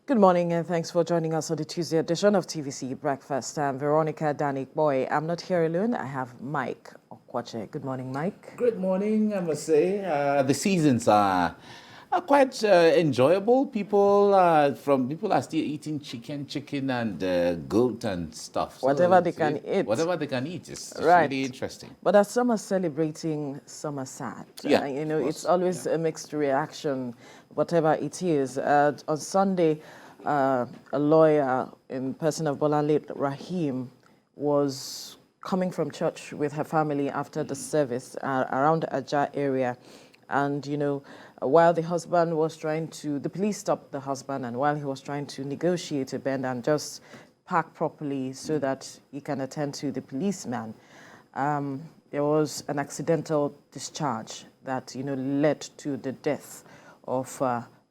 Good morning and thanks for joining us on the Tuesday edition of TVC Breakfast. I'm Veronica Danik Boy. I'm not here alone. I have Mike Okwache. Good morning, Mike. Good morning, I must say. The seasons are quite enjoyable. People are still eating chicken and goat and stuff. Whatever they can eat. Whatever they can eat. It's Right. really interesting. But as some are celebrating, some are sad. Yeah, It's always a mixed reaction, whatever it is. On Sunday, a lawyer in person of Bolanle Rahim was coming from church with her family after the service around Ajah area. And, while the husband was the police stopped the husband, and while he was trying to negotiate a bend and just park properly so that he can attend to the policeman, there was an accidental discharge that, led to the death of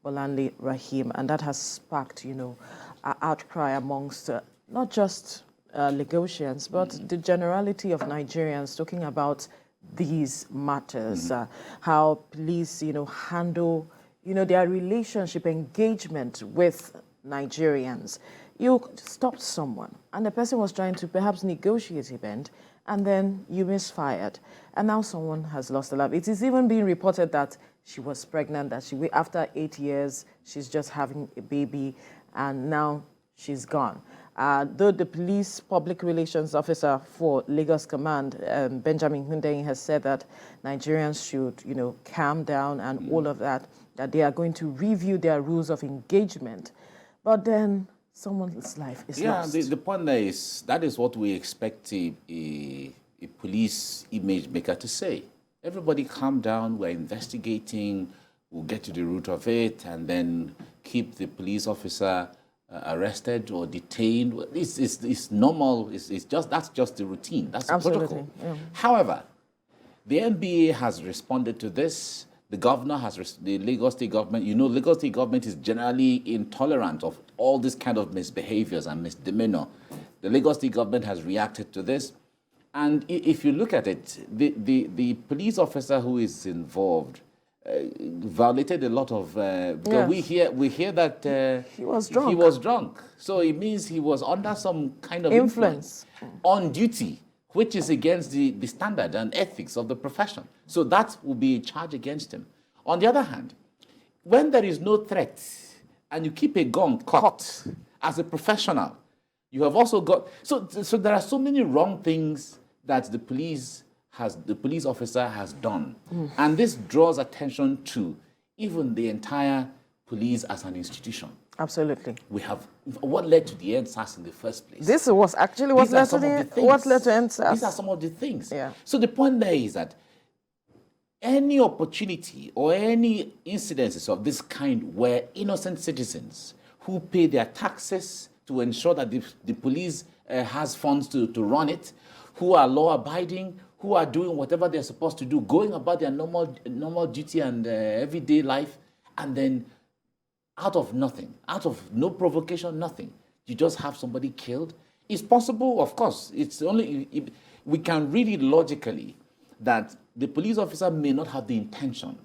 Bolanle Rahim. And that has sparked, an outcry amongst not just Lagosians, but the generality of Nigerians talking about these matters, how police, handle, their relationship, engagement with Nigerians. You stopped someone, and the person was trying to perhaps negotiate a bend, and then you misfired, and now someone has lost a life. It is even being reported that she was pregnant, that after 8 years, she's just having a baby, and now she's gone. Though the police public relations officer for Lagos Command, Benjamin Hundeyin, has said that Nigerians should, calm down and all of that they are going to review their rules of engagement. But then someone's life is lost. Yeah, the point there is, that is what we expect a police image maker to say. Everybody calm down, we're investigating, we'll get to the root of it, and then keep the police officer arrested or detained. It's normal. That's just the routine. That's the protocol. Yeah. However, the NBA has responded to this. The governor the Lagos State government. Lagos State government is generally intolerant of all this kind of misbehaviors and misdemeanor. The Lagos State government has reacted to this, and if you look at it, the police officer who is involved violated a lot of. Because we hear that he was drunk. He was drunk, so it means he was under some kind of influence on duty, which is against the standard and ethics of the profession. So that will be a charge against him. On the other hand, when there is no threat and you keep a gun cocked as a professional, you have also got so there are so many wrong things that the police officer has done. And this draws attention to even the entire police as an institution. Absolutely. We have what led to the NSAS in the first place. This was actually what led to NSAS. These are some of the things. Yeah. So the point there is that any opportunity or any incidences of this kind where innocent citizens who pay their taxes to ensure that the police has funds to run it, who are law-abiding, who are doing whatever they're supposed to do, going about their normal duty and everyday life, and then out of nothing, out of no provocation, nothing, you just have somebody killed. It's possible, of course. We can read it logically that the police officer may not have the intention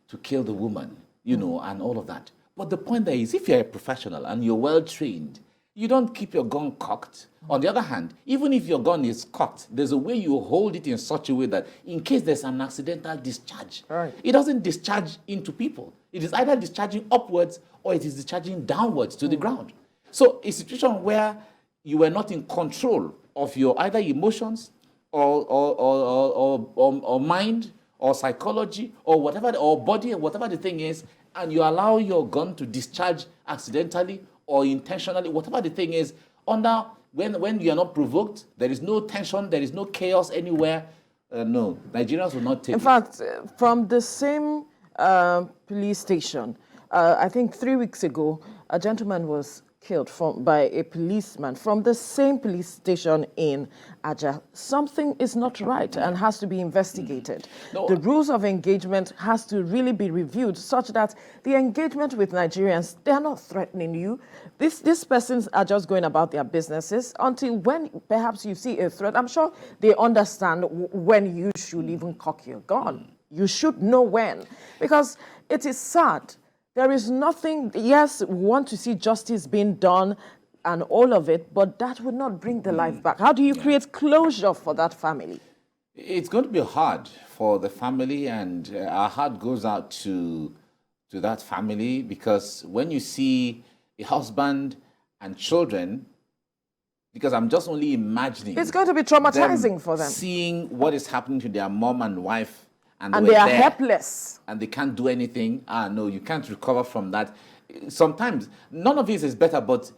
to kill the woman, and all of that. But the point there is, if you're a professional and you're well-trained, you don't keep your gun cocked. On the other hand, even if your gun is cocked, there's a way you hold it in such a way that in case there's an accidental discharge, it doesn't discharge into people. It is either discharging upwards or it is discharging downwards to the ground. So a situation where you were not in control of your either emotions or mind or psychology or whatever, or body, or whatever the thing is, and you allow your gun to discharge accidentally or intentionally, whatever the thing is, when you are not provoked, there is no tension, there is no chaos anywhere. No, Nigerians will not take it. In fact, from the same police station, I think 3 weeks ago, a gentleman was killed by a policeman from the same police station in Ajah. Something is not right and has to be investigated. No, the rules of engagement has to really be reviewed such that the engagement with Nigerians, they are not threatening you. These persons are just going about their businesses until when perhaps you see a threat. I'm sure they understand when you should even cock your gun. You should know when, because it is sad There is nothing, yes, we want to see justice being done and all of it, but that would not bring the life back. How do you create closure for that family? It's going to be hard for the family, and our heart goes out to that family, because when you see a husband and children, because I'm just only imagining, it's going to be traumatizing for them. Seeing what is happening to their mom and wife, and they are helpless, and they can't do anything. No, you can't recover from that. Sometimes none of this is better, but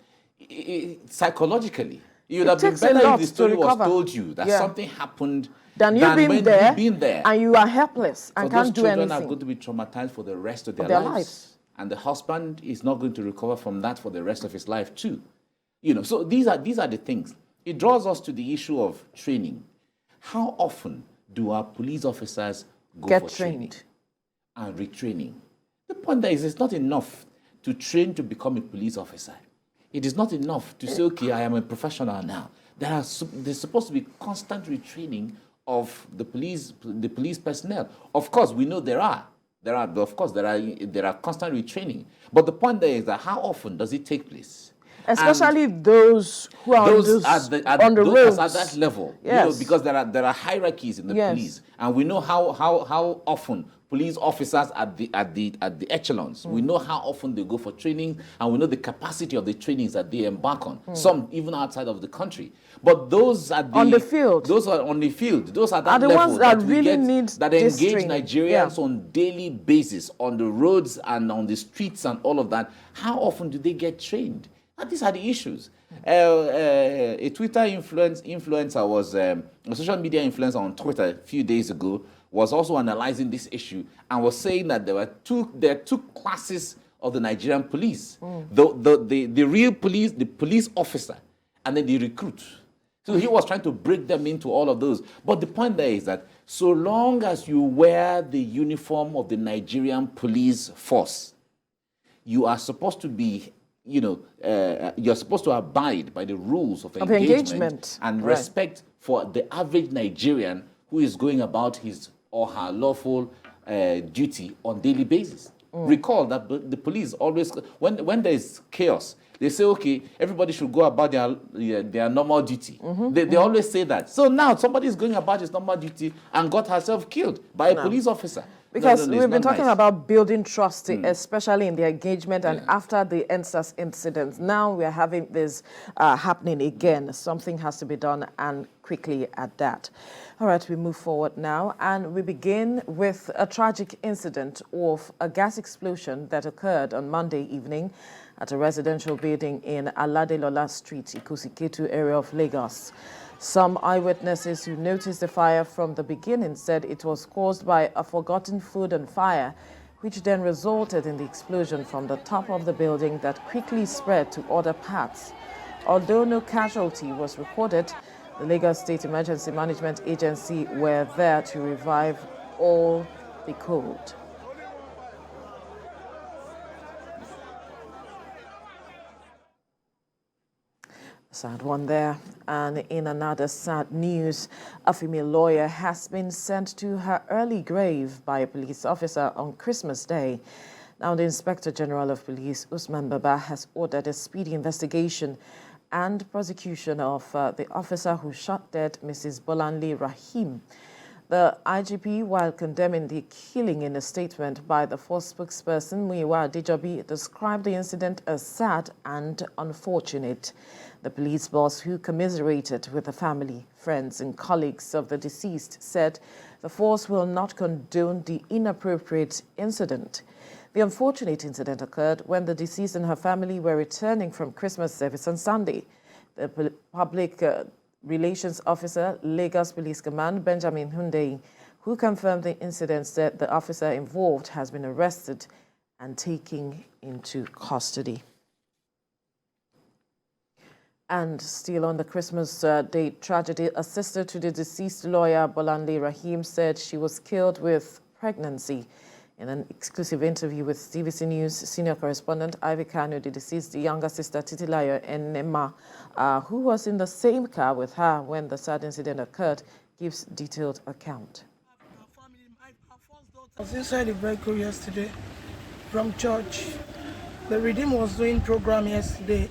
psychologically, it would have been better if the story was told you that something happened than you've been there and you are helpless and can't do anything. Those children are going to be traumatized for the rest of their lives. And the husband is not going to recover from that for the rest of his life too. So these are the things. It draws us to the issue of training. How often do our police officers go for training and retraining? The point there is, it's not enough to train to become a police officer. It is not enough to say, okay, I am a professional now. There's supposed to be constant retraining of the police personnel. Of course, we know there are constant retraining. But the point there is that how often does it take place? Especially those who are on the roads at that level, because there are hierarchies in the police, and we know how often police officers at the echelons, we know how often they go for training, and we know the capacity of the trainings that they embark on. Some even outside of the country, but those on the field, those are that the level ones that really need that engage Nigerians on daily basis on the roads and on the streets and all of that. How often do they get trained? And these are the issues. A Twitter influencer was a social media influencer on Twitter a few days ago was also analyzing this issue and was saying that there are two classes of the Nigerian police: the real police, the police officer, and then the recruit. So he was trying to break them into all of those. But the point there is that so long as you wear the uniform of the Nigerian police force, you are supposed to be you're supposed to abide by the rules of engagement and respect for the average Nigerian who is going about his or her lawful duty on daily basis. Recall that the police always, when there is chaos, they say, okay, everybody should go about their normal duty. They always say that. So now somebody is going about his normal duty and got herself killed by a police officer. Because we've been talking about building trust, especially in the engagement and after the NSAS incident. Now we are having this happening again. Something has to be done, and quickly at that. All right, we move forward now, and we begin with a tragic incident of a gas explosion that occurred on Monday evening at a residential building in Aladelola Street, Ikosi-Ketu area of Lagos. Some eyewitnesses who noticed the fire from the beginning said it was caused by a forgotten food on fire, which then resulted in the explosion from the top of the building that quickly spread to other parts. Although no casualty was recorded, the Lagos State Emergency Management Agency were there to revive all the cold. Sad one there. And in another sad news, a female lawyer has been sent to her early grave by a police officer on Christmas Day. Now, the Inspector General of Police, Usman Baba, has ordered a speedy investigation and prosecution of the officer who shot dead Mrs. Bolanle Rahim. The IGP, while condemning the killing in a statement by the force spokesperson, Muyiwa Adejobi, described the incident as sad and unfortunate. The police boss, who commiserated with the family, friends and colleagues of the deceased, said the force will not condone the inappropriate incident. The unfortunate incident occurred when the deceased and her family were returning from Christmas service on Sunday. The public Relations Officer, Lagos Police Command, Benjamin Hundeyi, who confirmed the incident, said the officer involved has been arrested and taken into custody. And still on the Christmas Day tragedy, a sister to the deceased lawyer, Bolanle Rahim, said she was killed with pregnancy. In an exclusive interview with TVC News senior correspondent Ivy Kanu, the deceased younger sister Titilayo Enema, who was in the same car with her when the sad incident occurred, gives detailed account. I was inside the vehicle yesterday from church. The Redeem was doing program yesterday,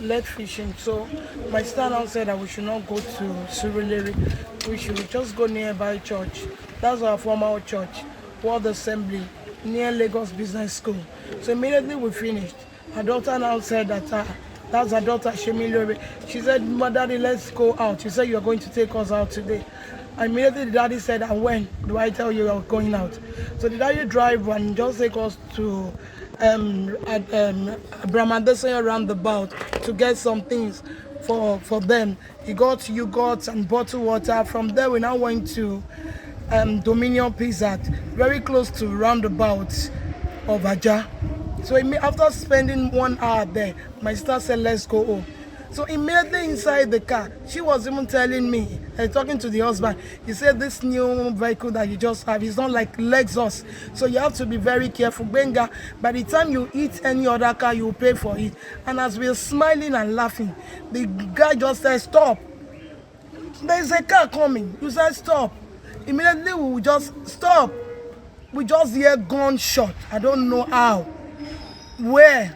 lead fishing. So my sister now said that we should not go to Surulere. We should just go nearby church. That's our former church, World Assembly, near Lagos Business School. So immediately we finished. Her daughter now said that that's her daughter, Shemilore. She said, Daddy, let's go out. She said, you're going to take us out today. Immediately the daddy said, and when do I tell you you're going out? So the daddy drive and just take us to Brahmadesanya roundabout to get some things for them. He got yogurt and bottled water. From there we now went to Dominion Pizza, very close to roundabout of Aja. So after spending 1 hour there, my sister said, let's go home. So immediately inside the car, she was even telling me, talking to the husband, he said, this new vehicle that you just have is not like Lexus. So you have to be very careful. Benga, by the time you eat any other car, you will pay for it. And as we were smiling and laughing, the guy just said, stop. There's a car coming. You said, stop. Immediately we will just stop. We just hear gunshot. I don't know how. Where?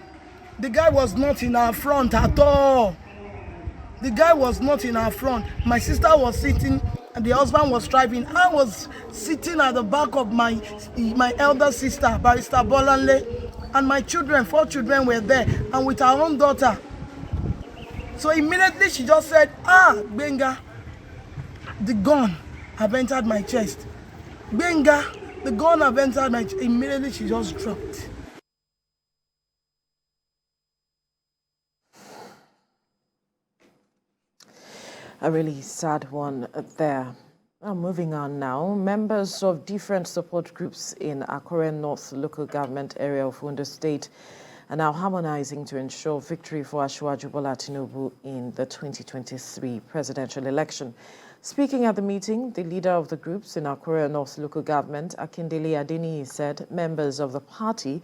The guy was not in our front at all. The guy was not in our front. My sister was sitting and the husband was driving. I was sitting at the back of my elder sister, Barrister Bolanle, and my children, 4 children were there, and with our own daughter. So immediately she just said, Benga, the gun have entered my chest. Benga, the gun have entered my chest. Immediately she just dropped. A really sad one there. Well, moving on now, members of different support groups in Akure North local government area of Ondo State are now harmonizing to ensure victory for Asiwaju Bola Tinubu in the 2023 presidential election. Speaking at the meeting, the leader of the groups in Akure North local government, Akindele Adeniyi, said members of the party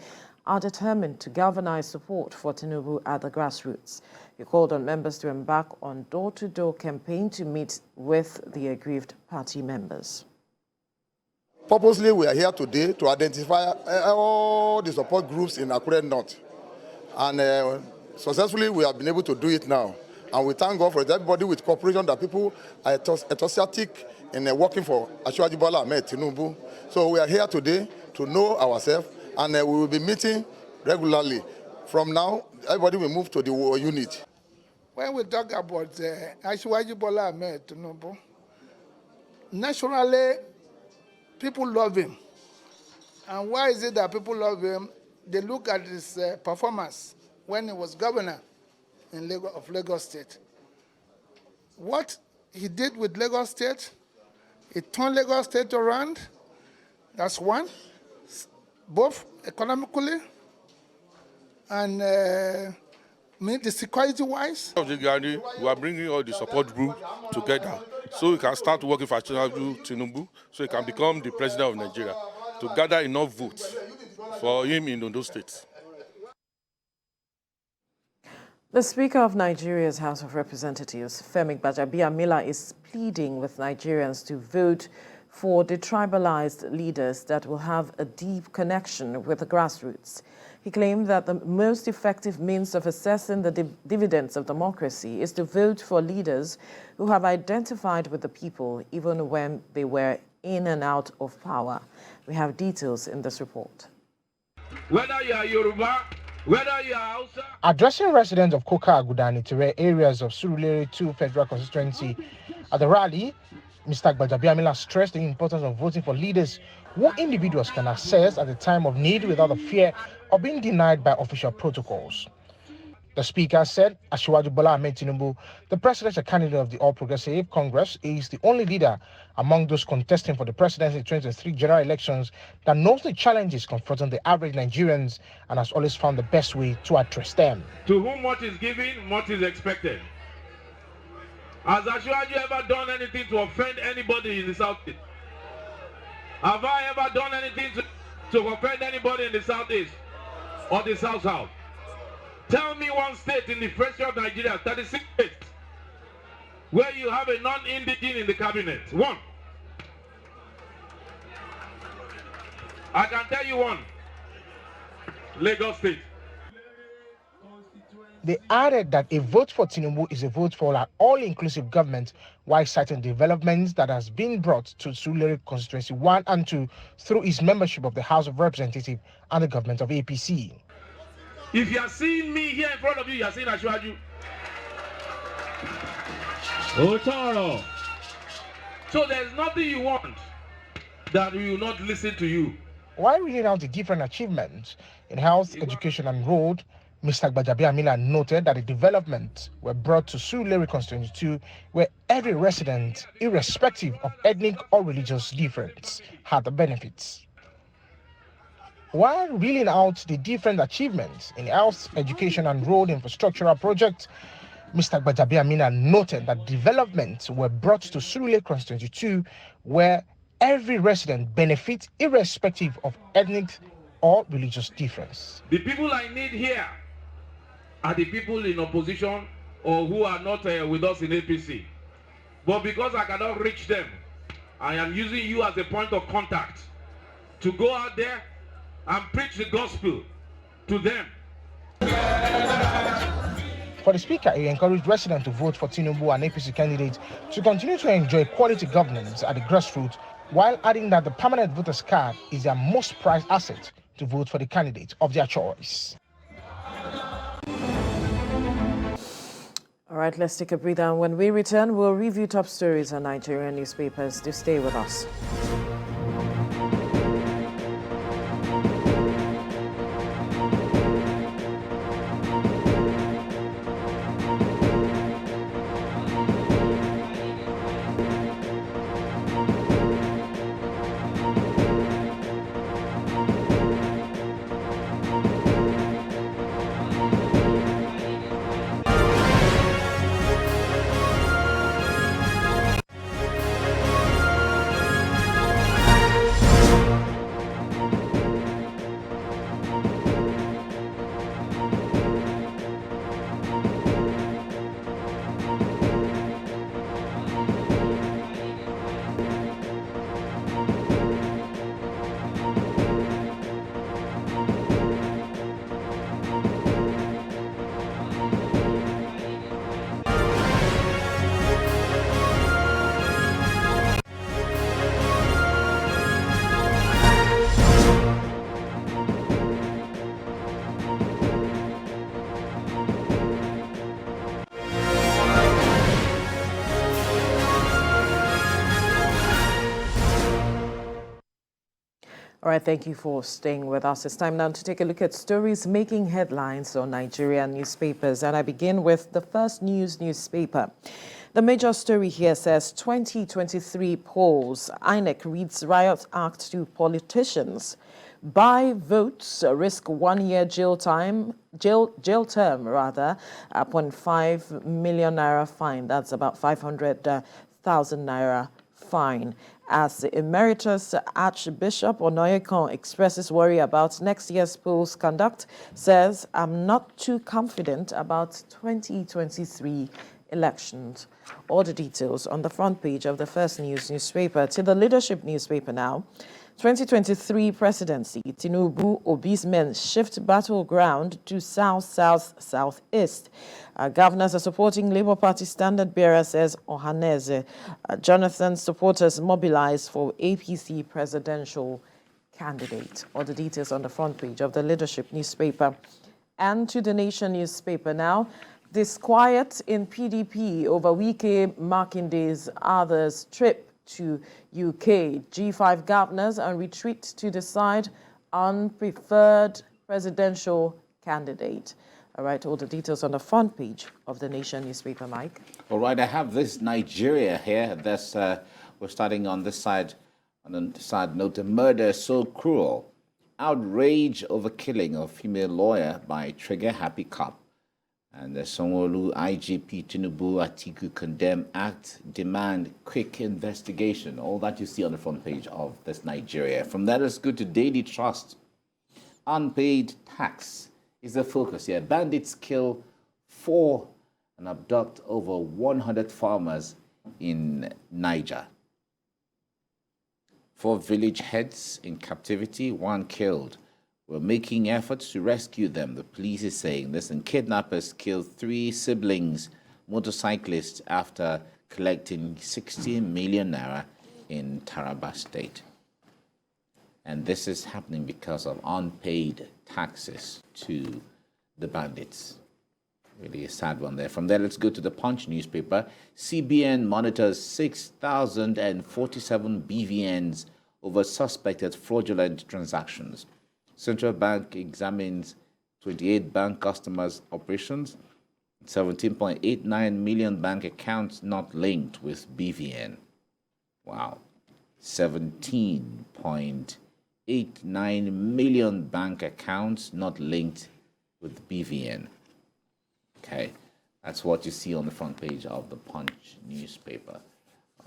are determined to galvanize support for Tinubu at the grassroots. He called on members to embark on door-to-door campaign to meet with the aggrieved party members. Purposely, we are here today to identify all the support groups in Akure North. And successfully, we have been able to do it now. And we thank God for it. Everybody with cooperation, that people are enthusiastic in working for Asiwaju Bola Ahmed Tinubu. So we are here today to know ourselves, and we will be meeting regularly. From now, everybody will move to the unit. When we talk about Asiwaju Bola Ahmed Tinubu, naturally, people love him. And why is it that people love him? They look at his performance when he was governor in Lagos State. What he did with Lagos State, he turned Lagos State around. That's one, both economically and the security-wise. We are bringing all the support group together so we can start working for Asiwaju Tinubu, so he can become the president of Nigeria, to gather enough votes for him in Ondo State. The Speaker of Nigeria's House of Representatives, Femi Gbajabiamila, is pleading with Nigerians to vote for detribalized leaders that will have a deep connection with the grassroots. He claimed that the most effective means of assessing the dividends of democracy is to vote for leaders who have identified with the people, even when they were in and out of power. We have details in this report. Whether you are Yoruba, whether you are Hausa. Addressing residents of Koka Aguda and Itere areas of Surulere 2 Federal Constituency at the rally, Mr. Gbajabiamila stressed the importance of voting for leaders who individuals can access at the time of need without the fear of being denied by official protocols. The speaker said Asiwaju Bola Ahmed Tinubu, the presidential candidate of the All Progressive Congress, is the only leader among those contesting for the presidency 2023 general elections that knows the challenges confronting the average Nigerians and has always found the best way to address them. To whom much is given, much is expected. Has Asiwaju ever done anything to offend anybody in the Southeast? Have I ever done anything to offend anybody in the Southeast or the South-South? Tell me one state in the first year of Nigeria, 36 states, where you have a non-indigene in the cabinet. One. I can tell you one. Lagos State. They added that a vote for Tinubu is a vote for an all-inclusive government, while citing developments that has been brought to Surulere Constituency 1 and 2 through his membership of the House of Representatives and the government of APC. If you are seeing me here in front of you, you are seeing Ashwaju. Otaro. So there's nothing you want that we will not listen to you. While reading out the different achievements in health, education, and road, Mr. Gbajabiamila noted that the developments were brought to Surulere Constituency 2, where every resident, irrespective of ethnic or religious difference, had the benefits. While reeling out the different achievements in health, education, and road infrastructural projects, Mr. Gbajabiamila noted that developments were brought to Surulere Constituency 2, where every resident benefits irrespective of ethnic or religious difference. The people I need here are the people in opposition or who are not with us in APC. But because I cannot reach them, I am using you as a point of contact to go out there and preach the gospel to them. For the speaker, he encouraged residents to vote for Tinubu and APC candidates to continue to enjoy quality governance at the grassroots, while adding that the permanent voters card is their most prized asset to vote for the candidate of their choice. All right, let's take a breather. And when we return, we'll review top stories on Nigerian newspapers. Do stay with us. All right, thank you for staying with us. It's time now to take a look at stories making headlines on Nigerian newspapers. And I begin with the First News newspaper. The major story here says 2023 polls. INEC reads Riot Act to politicians. Buy votes, risk 1 year jail term, upon 5 million naira fine. That's about 500,000 naira fine. As the Emeritus Archbishop Onoyekan expresses worry about next year's polls conduct, says, I'm not too confident about 2023 elections. All the details on the front page of the First News newspaper. To the Leadership newspaper now. 2023 presidency, Tinubu, Obi's men shift battleground to south-south-southeast. Governors are supporting Labour Party standard bearer, says Ohaneze. Jonathan's supporters mobilized for APC presidential candidate. All the details on the front page of the Leadership newspaper. And to the Nation newspaper now. Disquiet in PDP over Wike Makinde's others' trip to UK. G5 governors and retreat to decide on preferred presidential candidate. All right, all the details on the front page of the Nation newspaper, Mike. All right, I have this Nigeria here. That's we're starting on this side. On the side note, the murder so cruel. Outrage over killing of female lawyer by trigger-happy cop. And the Sanwo-Olu IGP Tinubu Atiku condemn act, demand quick investigation. All that you see on the front page of this Nigeria. From that, let's go to Daily Trust. Unpaid tax is the focus here. Bandits kill 4 and abduct over 100 farmers in Niger. 4 village heads in captivity, 1 killed. We're making efforts to rescue them. The police is saying this. And kidnappers killed 3 siblings, motorcyclists, after collecting 60 million naira in Taraba State. And this is happening because of unpaid taxes to the bandits. Really a sad one there. From there, let's go to the Punch newspaper. CBN monitors 6,047 BVNs over suspected fraudulent transactions. Central Bank examines 28 bank customers' operations, 17.89 million bank accounts not linked with BVN. Wow. 17.89 million bank accounts not linked with BVN. Okay, that's what you see on the front page of the Punch newspaper.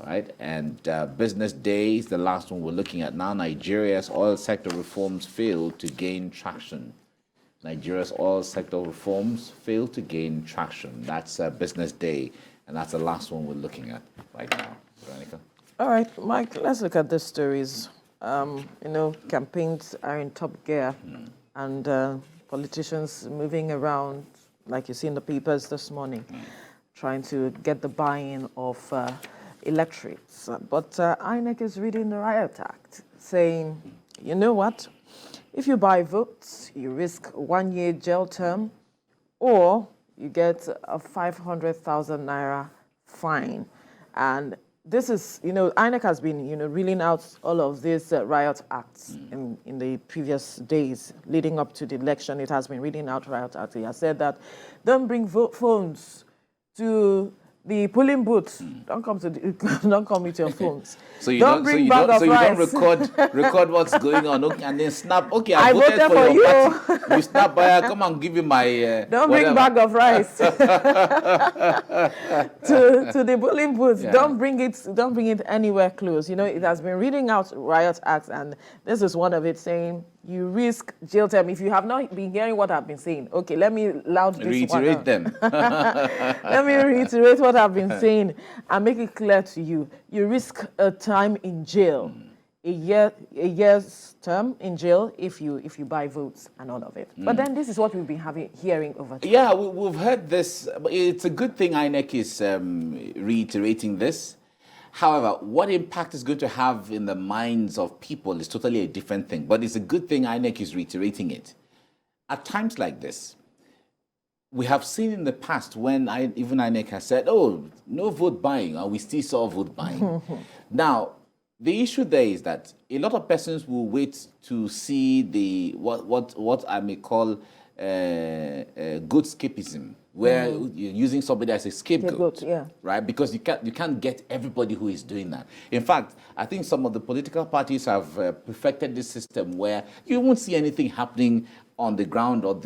All right, and Business Day is the last one we're looking at now. Nigeria's oil sector reforms failed to gain traction. Nigeria's oil sector reforms failed to gain traction. That's Business Day, and that's the last one we're looking at right now. Veronica? All right, Mike, let's look at the stories. Campaigns are in top gear, and politicians moving around, like you see in the papers this morning, trying to get the buy-in of electorates. But INEC is reading the Riot Act, saying, you know what? If you buy votes, you risk 1-year jail term, or you get a 500,000 naira fine. And this is, INEC has been, reeling out all of these riot acts in the previous days leading up to the election. It has been reading out riot acts. It has said that don't bring vote phones to the polling booth. Don't come with your phones. So you don't bring bag of rice. don't record what's going on, okay, and then snap. Okay, I voted for you. Party. You snap by, come and give me my. Don't whatever. bring bag of rice to the polling booth. Yeah. Don't bring it anywhere close. It has been reading out riot acts, and this is one of it, saying you risk jail term. If you have not been hearing what I've been saying, okay, let me reiterate them. Let me reiterate what I've been saying and make it clear to you. You risk a time in jail, a year's term in jail if you buy votes and all of it. But then this is what we've been hearing over time. Yeah, we've heard this. It's a good thing INEC is reiterating this. However, what impact it's going to have in the minds of people is totally a different thing. But it's a good thing INEC is reiterating it. At times like this, we have seen in the past when even INEC has said, oh, no vote buying, and we still saw vote buying. Now, the issue there is that a lot of persons will wait to see what I may call good escapism, where you're using somebody as a scapegoat, right? Because you can't get everybody who is doing that. In fact, I think some of the political parties have perfected this system where you won't see anything happening on the ground or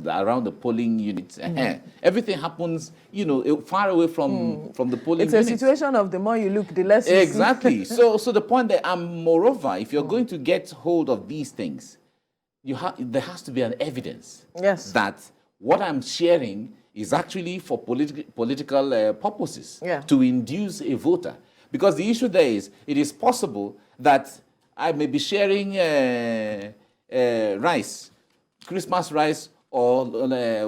around the polling units. Everything happens, far away from the polling units. It's a situation of the more you look, the less you see. Exactly. So the point that, and moreover, if you're going to get hold of these things, there has to be an evidence that what I'm sharing is actually for political purposes, to induce a voter. Because the issue there is, it is possible that I may be sharing rice, Christmas rice, or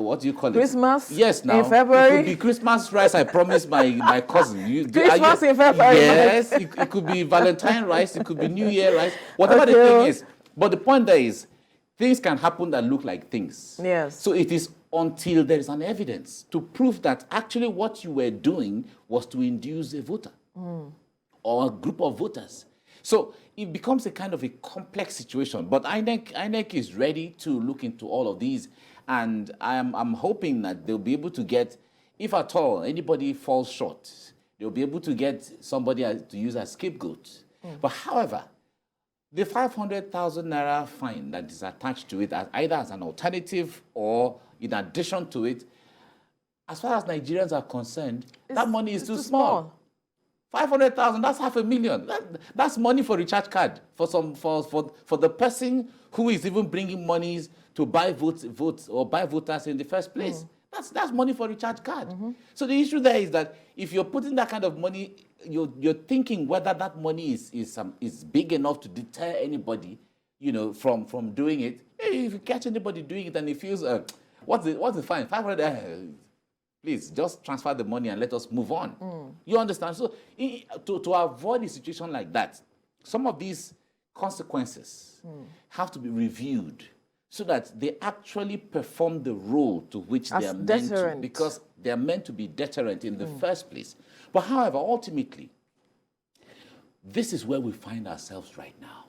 what do you call it? Christmas? Yes, now. In February? It could be Christmas rice I promised my cousin. Christmas in February? Yes, it could be Valentine rice, it could be New Year rice, whatever the thing is. But the point there is, things can happen that look like things. Yes. So it is until there is an evidence to prove that actually what you were doing was to induce a voter or a group of voters. So it becomes a kind of a complex situation. But INEC is ready to look into all of these. And I'm hoping that they'll be able to get, if at all anybody falls short, they'll be able to get somebody to use as scapegoat. But however, the 500,000 naira fine that is attached to it, either as an alternative or in addition to it, as far as Nigerians are concerned, that money is too small. 500,000, that's 500,000. That's money for recharge card for the person who is even bringing monies to buy votes or buy voters in the first place. That's money for recharge card. So the issue there is that if you're putting that kind of money, you're thinking whether that money is big enough to deter anybody, from doing it. Hey, if you catch anybody doing it and he feels, what's the fine? 500. Please just transfer the money and let us move on. You understand? So to avoid a situation like that, some of these consequences have to be reviewed so that they actually perform the role to which they are meant to, because they are meant to be deterrent in the first place. But however, ultimately, this is where we find ourselves right now.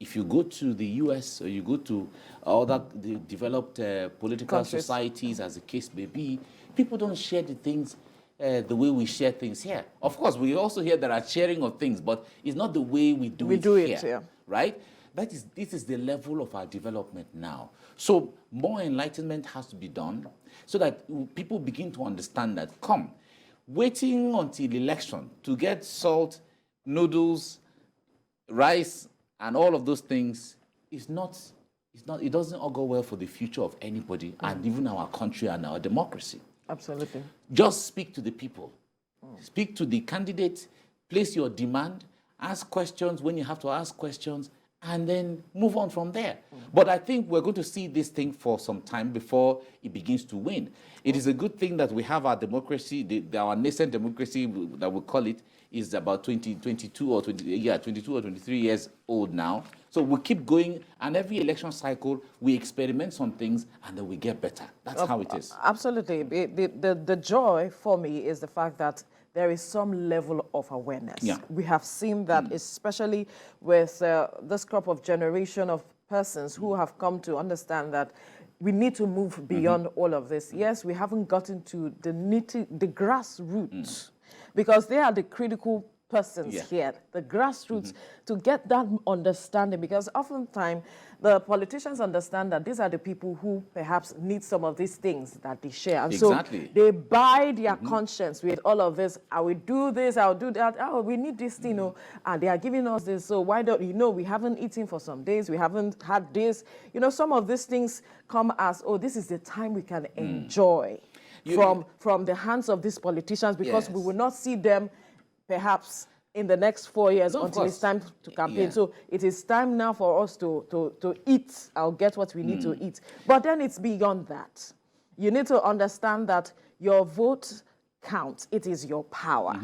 If you go to the US or you go to other developed political societies, as the case may be, people don't share the things the way we share things here. Of course, we also hear there are sharing of things, but it's not the way we do it here. Right? This is the level of our development now. So more enlightenment has to be done so that people begin to understand that, waiting until election to get salt, noodles, rice, and all of those things it doesn't all go well for the future of anybody and even our country and our democracy. Absolutely. Just speak to the people. Speak to the candidate, place your demand, ask questions when you have to ask questions, and then move on from there. But I think we're going to see this thing for some time before it begins to win. It is a good thing that we have our democracy, our nascent democracy, that we call it, is about 22 or 23 years old now. So we keep going, and every election cycle, we experiment some things, and then we get better. That's how it is. Absolutely. The joy for me is the fact that there is some level of awareness. Yeah. We have seen that, especially with this crop of generation of persons who have come to understand that we need to move beyond all of this. Yes, we haven't gotten to the grassroots, because they are the critical persons here, the grassroots, to get that understanding, because oftentimes the politicians understand that these are the people who perhaps need some of these things that they share. And so they buy their conscience with all of this. I will do this, I'll do that. Oh, we need this thing, and they are giving us this. So why don't, we haven't eaten for some days, we haven't had this. Some of these things come as, this is the time we can enjoy from the hands of these politicians, because we will not see them perhaps in the next 4 years until it's time to campaign. So it is time now for us to eat. I'll get what we need to eat. But then it's beyond that. You need to understand that your vote counts. It is your power.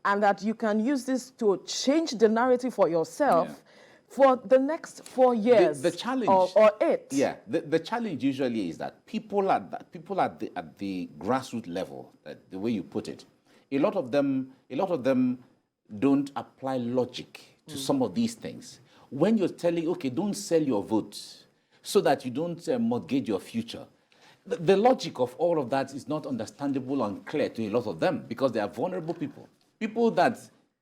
And that you can use this to change the narrative for yourself for the next 4 years. The challenge, or 8. Yeah, the challenge usually is that people at the grassroots level, the way you put it, a lot of them don't apply logic to some of these things. When you're telling, okay, don't sell your vote so that you don't mortgage your future, the logic of all of that is not understandable and clear to a lot of them, because they are vulnerable people. People that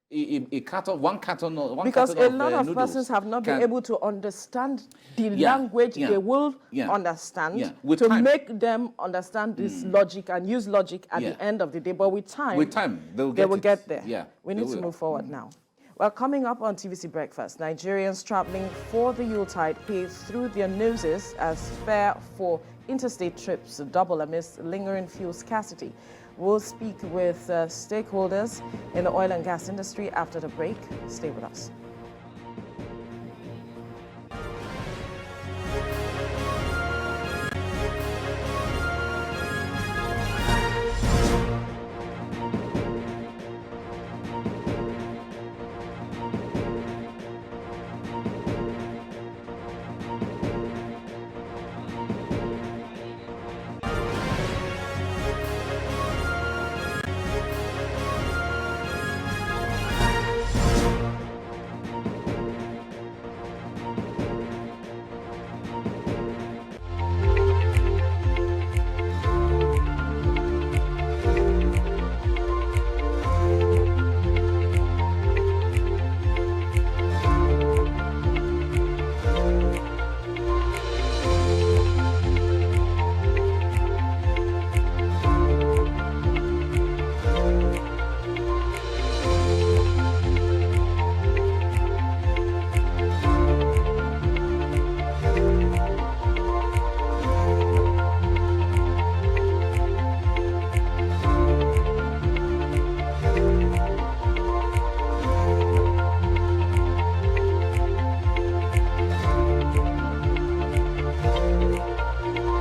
one carton of because a lot of persons have not been able to understand the language they will understand to make them understand this logic and use logic at the end of the day. But with time they will get there. Yeah, we need to move forward now. Well, coming up on TVC Breakfast, Nigerians traveling for the Yuletide pay through their noses as fare for interstate trips double amidst lingering fuel scarcity. We'll speak with stakeholders in the oil and gas industry after the break. Stay with us.